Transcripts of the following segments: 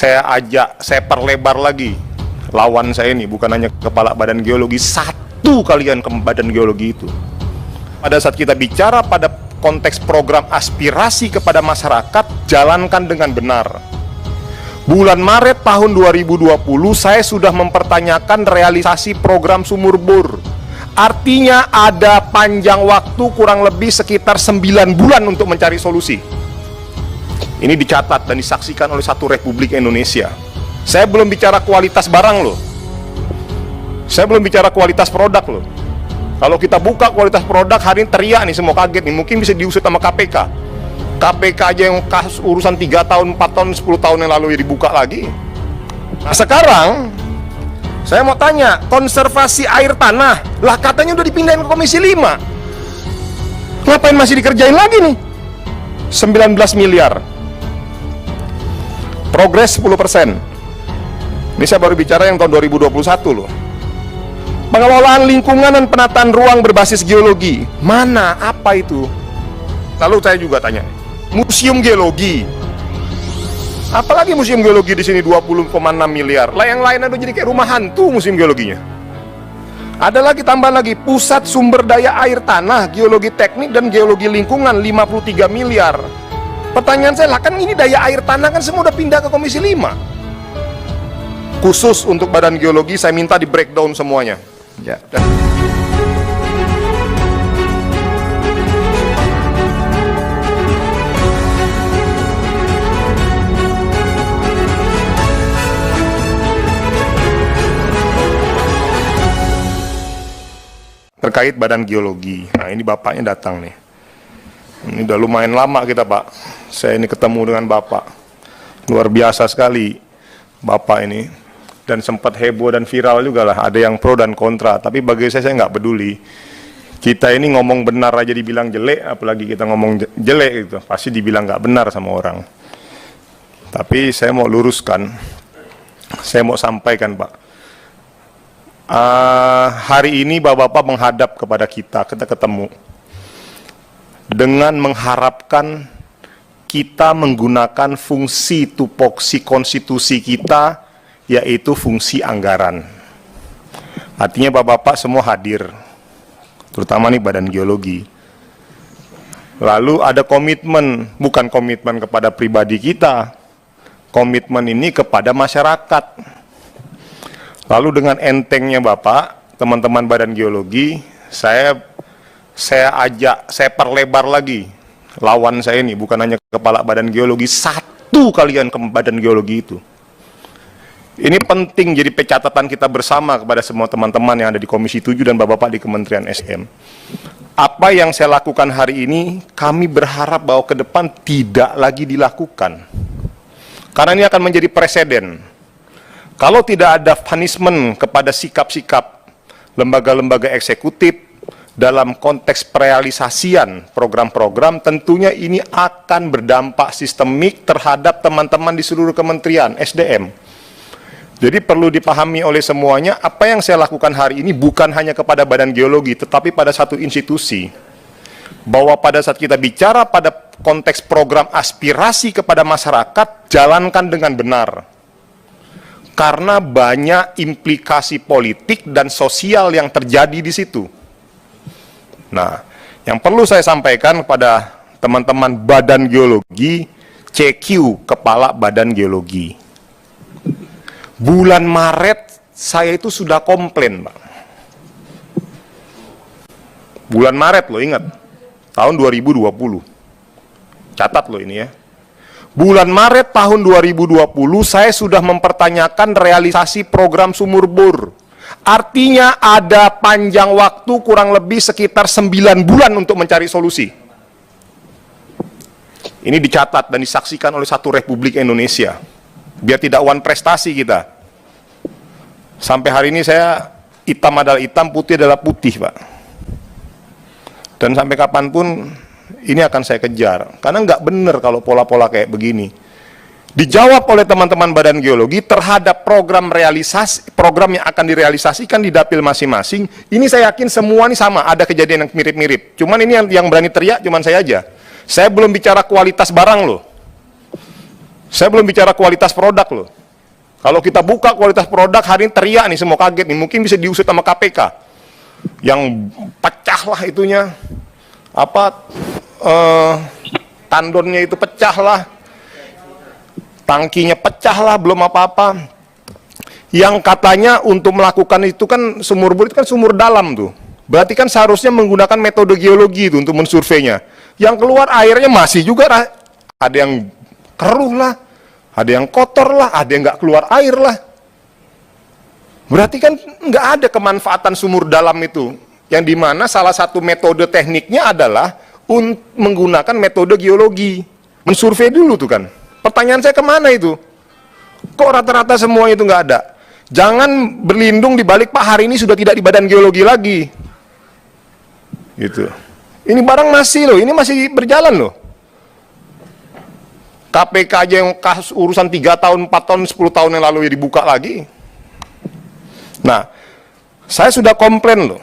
saya perlebar lagi lawan saya ini, bukan hanya kepala badan geologi, satu kalian ke badan geologi itu. Pada saat kita bicara pada konteks program aspirasi kepada masyarakat, jalankan dengan benar. Bulan Maret tahun 2020 saya sudah mempertanyakan realisasi program sumur bor. Artinya ada panjang waktu kurang lebih sekitar 9 bulan untuk mencari solusi. Ini dicatat dan disaksikan oleh satu Republik Indonesia. Saya belum bicara kualitas barang loh. Saya belum bicara kualitas produk loh. Kalau kita buka kualitas produk hari ini teriak nih, semua kaget nih, mungkin bisa diusut sama KPK. KPK aja yang kasus urusan 3 tahun, 4 tahun, 10 tahun yang lalu ya dibuka lagi. Nah sekarang saya mau tanya, konservasi air tanah lah katanya udah dipindahin ke Komisi 5. Ngapain masih dikerjain lagi nih? 19 miliar. Progres 10%. Ini saya baru bicara yang tahun 2021 loh. Pengelolaan lingkungan dan penataan ruang berbasis geologi. Mana? Apa itu? Lalu saya juga tanya, museum geologi. Apalagi museum geologi di sini 20,6 miliar. Lah yang lain ada jadi kayak rumah hantu museum geologinya. Ada lagi, tambah lagi, pusat sumber daya air tanah, geologi teknik dan geologi lingkungan 53 miliar. Pertanyaan saya, lah kan ini daya air tanah kan semua udah pindah ke Komisi 5. Khusus untuk badan geologi saya minta di breakdown semuanya. Ya. Terkait badan geologi, nah ini bapaknya datang nih. Ini udah lumayan lama kita Pak, saya ini ketemu dengan Bapak. Luar biasa sekali Bapak ini. Dan sempat heboh dan viral juga lah, ada yang pro dan kontra. Tapi bagi saya nggak peduli. Kita ini ngomong benar aja dibilang jelek, apalagi kita ngomong jelek gitu, pasti dibilang nggak benar sama orang. Tapi saya mau luruskan, saya mau sampaikan Pak. Hari ini Bapak-Bapak menghadap kepada kita ketemu dengan mengharapkan kita menggunakan fungsi tupoksi konstitusi kita, yaitu fungsi anggaran. Artinya Bapak-Bapak semua hadir, terutama nih badan geologi. Lalu ada komitmen, bukan komitmen kepada pribadi kita, komitmen ini kepada masyarakat. Lalu dengan entengnya Bapak, teman-teman badan geologi, saya perlebar lagi lawan saya ini, bukan hanya kepala badan geologi, satu kalian ke badan geologi itu. Ini penting jadi pencatatan kita bersama kepada semua teman-teman yang ada di Komisi 7 dan Bapak-Bapak di Kementerian SM. Apa yang saya lakukan hari ini, kami berharap bahwa ke depan tidak lagi dilakukan. Karena ini akan menjadi presiden. Kalau tidak ada punishment kepada sikap-sikap lembaga-lembaga eksekutif dalam konteks perealisasian program-program, tentunya ini akan berdampak sistemik terhadap teman-teman di seluruh kementerian SDM. Jadi perlu dipahami oleh semuanya, apa yang saya lakukan hari ini bukan hanya kepada badan geologi, tetapi pada satu institusi. Bahwa pada saat kita bicara pada konteks program aspirasi kepada masyarakat, jalankan dengan benar. Karena banyak implikasi politik dan sosial yang terjadi di situ. Nah, yang perlu saya sampaikan kepada teman-teman badan geologi, CQ, Kepala Badan Geologi. Bulan Maret saya itu sudah komplain, Pak. Bulan Maret loh, ingat. Tahun 2020. Catat loh ini ya. Bulan Maret tahun 2020 saya sudah mempertanyakan realisasi program sumur bor. Artinya ada panjang waktu kurang lebih sekitar 9 bulan untuk mencari solusi. Ini dicatat dan disaksikan oleh satu Republik Indonesia. Biar tidak wan prestasi kita. Sampai hari ini saya hitam adalah hitam, putih adalah putih, Pak. Dan sampai kapanpun ini akan saya kejar. Karena nggak benar kalau pola-pola kayak begini. Dijawab oleh teman-teman badan geologi terhadap program yang akan direalisasikan di dapil masing-masing. Ini saya yakin semua ini sama, ada kejadian yang mirip-mirip. Cuman ini yang berani teriak cuman saya aja. Saya belum bicara kualitas barang loh. Saya belum bicara kualitas produk loh. Kalau kita buka kualitas produk, hari ini teriak nih, semua kaget nih, mungkin bisa diusut sama KPK. Yang pecah lah itunya, tandonnya itu pecah lah, tangkinya pecah lah, belum apa-apa. Yang katanya untuk melakukan itu kan sumur bor itu kan sumur dalam tuh. Berarti kan seharusnya menggunakan metode geologi itu untuk mensurveinya. Yang keluar airnya masih juga ada yang keruh lah, ada yang kotor lah, ada yang nggak keluar air lah. Berarti kan nggak ada kemanfaatan sumur dalam itu. Yang dimana salah satu metode tekniknya adalah menggunakan metode geologi. Mensurvei dulu tuh kan. Pertanyaan saya kemana itu? Kok rata-rata semua itu nggak ada? Jangan berlindung di balik, Pak, hari ini sudah tidak di badan geologi lagi. Gitu. Ini barang masih loh, ini masih berjalan loh. KPK aja yang kasus urusan 3 tahun, 4 tahun, 10 tahun yang lalu ya dibuka lagi. Nah, saya sudah komplain loh,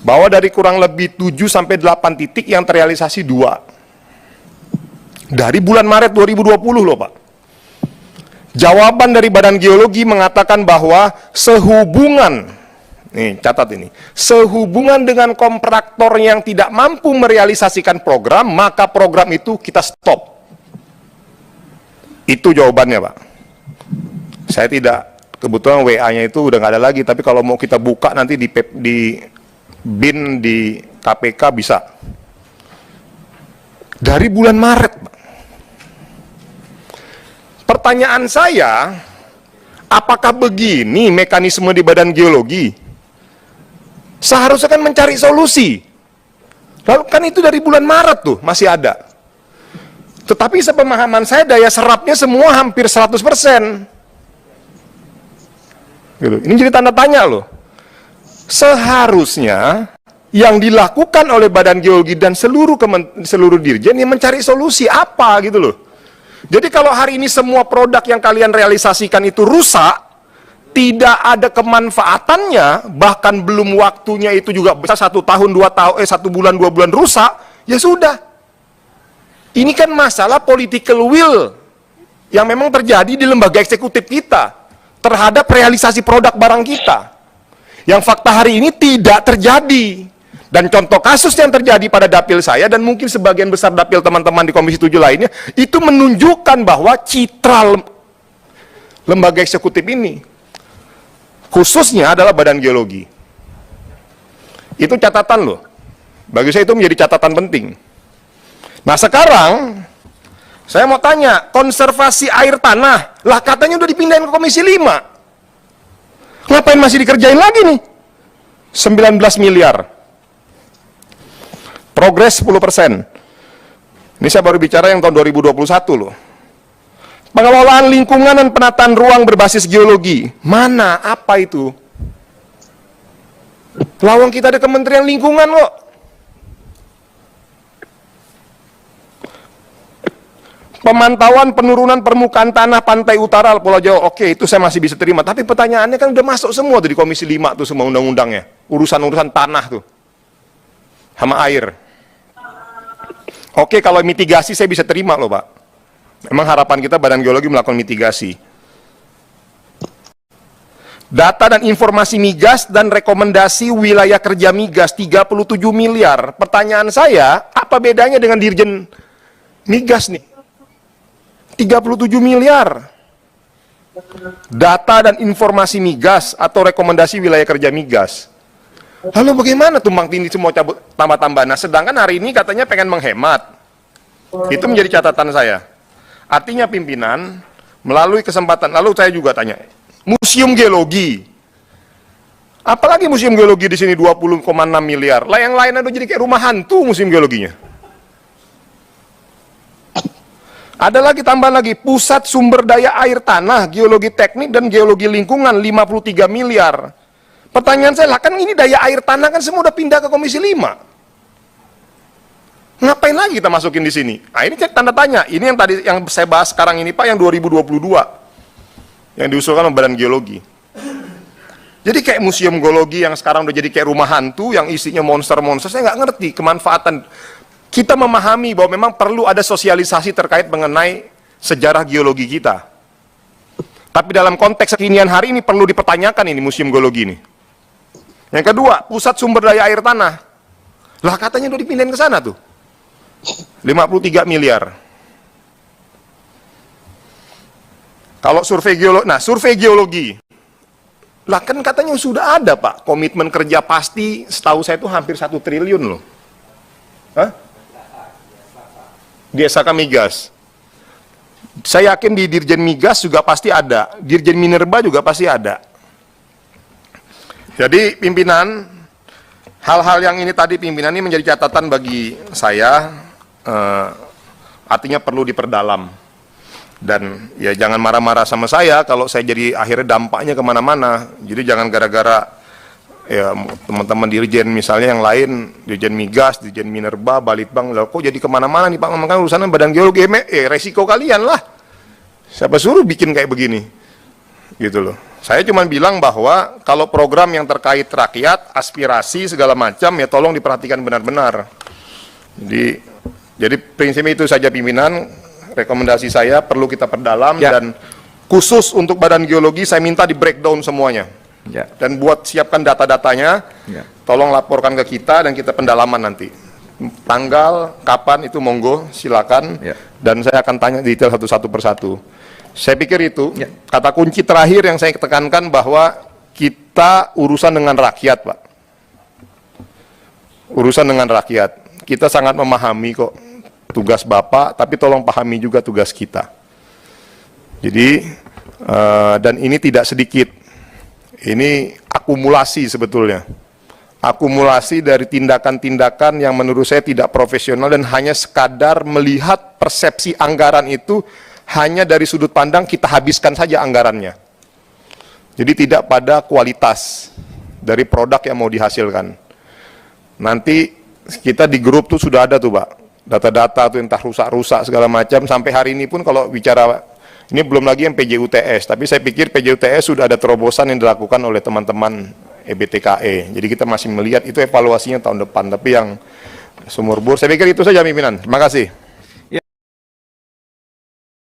bahwa dari kurang lebih 7 sampai 8 titik yang terrealisasi 2. Dari bulan Maret 2020 loh Pak. Jawaban dari Badan Geologi mengatakan bahwa sehubungan, nih catat ini, sehubungan dengan kontraktor yang tidak mampu merealisasikan program, maka program itu kita stop. Itu jawabannya Pak. Saya tidak, kebetulan WA-nya itu udah nggak ada lagi, tapi kalau mau kita buka nanti di BIN di KPK bisa. Dari bulan Maret. Pertanyaan saya, apakah begini mekanisme di Badan Geologi? Seharusnya kan mencari solusi. Lalu kan itu dari bulan Maret tuh masih ada. Tetapi sepemahaman saya daya serapnya semua hampir 100%. Gitu. Ini jadi tanda tanya loh. Seharusnya yang dilakukan oleh Badan Geologi dan seluruh dirjen yang mencari solusi apa gitu loh. Jadi kalau hari ini semua produk yang kalian realisasikan itu rusak, tidak ada kemanfaatannya, bahkan belum waktunya itu juga bisa 1 tahun, 2 tahun, 1 bulan, 2 bulan rusak, ya sudah. Ini kan masalah political will yang memang terjadi di lembaga eksekutif kita terhadap realisasi produk barang kita. Yang fakta hari ini tidak terjadi. Dan contoh kasus yang terjadi pada dapil saya, dan mungkin sebagian besar dapil teman-teman di Komisi 7 lainnya, itu menunjukkan bahwa citra lembaga eksekutif ini, khususnya adalah Badan Geologi. Itu catatan loh. Bagi saya itu menjadi catatan penting. Nah sekarang, saya mau tanya, konservasi air tanah, lah katanya udah dipindahin ke Komisi 5. Ngapain masih dikerjain lagi nih? 19 miliar. Progres 10%. Ini saya baru bicara yang tahun 2021 loh. Pengelolaan lingkungan dan penataan ruang berbasis geologi. Mana? Apa itu? Lawang kita ada Kementerian Lingkungan kok. Pemantauan penurunan permukaan tanah pantai utara Pulau Jawa. Oke, itu saya masih bisa terima. Tapi pertanyaannya kan udah masuk semua tuh di Komisi 5 tuh semua undang-undangnya. Urusan-urusan tanah tuh. Sama air. Oke, kalau mitigasi saya bisa terima loh Pak. Memang harapan kita Badan Geologi melakukan mitigasi. Data dan informasi migas dan rekomendasi wilayah kerja migas 37 miliar. Pertanyaan saya, apa bedanya dengan Dirjen Migas nih? 37 miliar. Data dan informasi migas atau rekomendasi wilayah kerja migas. Lalu bagaimana tumbang tindih semua cabut tambah-tambah? Nah, sedangkan hari ini katanya pengen menghemat. Itu menjadi catatan saya. Artinya pimpinan melalui kesempatan, lalu saya juga tanya, Museum Geologi. Apalagi Museum Geologi di sini 20,6 miliar. Lah yang lain ada jadi kayak rumah hantu Museum Geologinya. Ada lagi tambahan lagi, Pusat Sumber Daya Air Tanah, Geologi Teknik dan Geologi Lingkungan 53 miliar. Pertanyaan saya, lah kan ini daya air tanah kan semua udah pindah ke Komisi 5. Ngapain lagi kita masukin di sini? Nah, ini tanda tanya. Ini yang tadi yang saya bahas sekarang ini Pak, yang 2022. Yang diusulkan oleh Badan Geologi. Jadi kayak museum geologi yang sekarang udah jadi kayak rumah hantu yang isinya monster-monster, saya nggak ngerti kemanfaatan. Kita memahami bahwa memang perlu ada sosialisasi terkait mengenai sejarah geologi kita. Tapi dalam konteks kekinian hari ini perlu dipertanyakan ini Museum Geologi ini. Yang kedua, pusat sumber daya air tanah. Lah katanya udah dipindahin ke sana tuh. 53 miliar. Kalau survei geologi, nah survei geologi. Lah kan katanya sudah ada Pak, komitmen kerja pasti, setahu saya itu hampir 1 triliun loh. Hah? Di SK Migas. Saya yakin di Dirjen Migas juga pasti ada, Dirjen Minerba juga pasti ada. Jadi pimpinan, hal-hal yang ini tadi pimpinan ini menjadi catatan bagi saya, artinya perlu diperdalam. Dan ya jangan marah-marah sama saya kalau saya jadi akhirnya dampaknya kemana-mana. Jadi jangan gara-gara ya teman-teman Dirjen misalnya yang lain, Dirjen Migas, Dirjen Minerba, Balitbang, lah kok jadi kemana-mana nih Pak, kan urusannya Badan Geologi, resiko kalian lah. Siapa suruh bikin kayak begini? Gitu loh. Saya cuma bilang bahwa kalau program yang terkait rakyat, aspirasi segala macam ya tolong diperhatikan benar-benar. Jadi prinsipnya itu saja pimpinan, rekomendasi saya perlu kita perdalam dan khusus untuk Badan Geologi saya minta di breakdown semuanya. Dan buat siapkan data-datanya, tolong laporkan ke kita dan kita pendalaman nanti. Tanggal, kapan itu monggo, silakan. Dan saya akan tanya detail satu-satu persatu. Saya pikir itu kata kunci terakhir yang saya tekankan bahwa kita urusan dengan rakyat, Pak. Urusan dengan rakyat. Kita sangat memahami kok tugas Bapak, tapi tolong pahami juga tugas kita. Jadi, dan ini tidak sedikit. Ini akumulasi sebetulnya. Akumulasi dari tindakan-tindakan yang menurut saya tidak profesional dan hanya sekadar melihat persepsi anggaran itu hanya dari sudut pandang kita habiskan saja anggarannya. Jadi tidak pada kualitas dari produk yang mau dihasilkan. Nanti kita di grup tuh sudah ada tuh Pak, data-data tuh entah rusak-rusak segala macam. Sampai hari ini pun kalau bicara, ini belum lagi yang PJUTS, tapi saya pikir PJUTS sudah ada terobosan yang dilakukan oleh teman-teman EBTKE. Jadi kita masih melihat itu evaluasinya tahun depan, tapi yang sumur bor, saya pikir itu saja pimpinan. Terima kasih.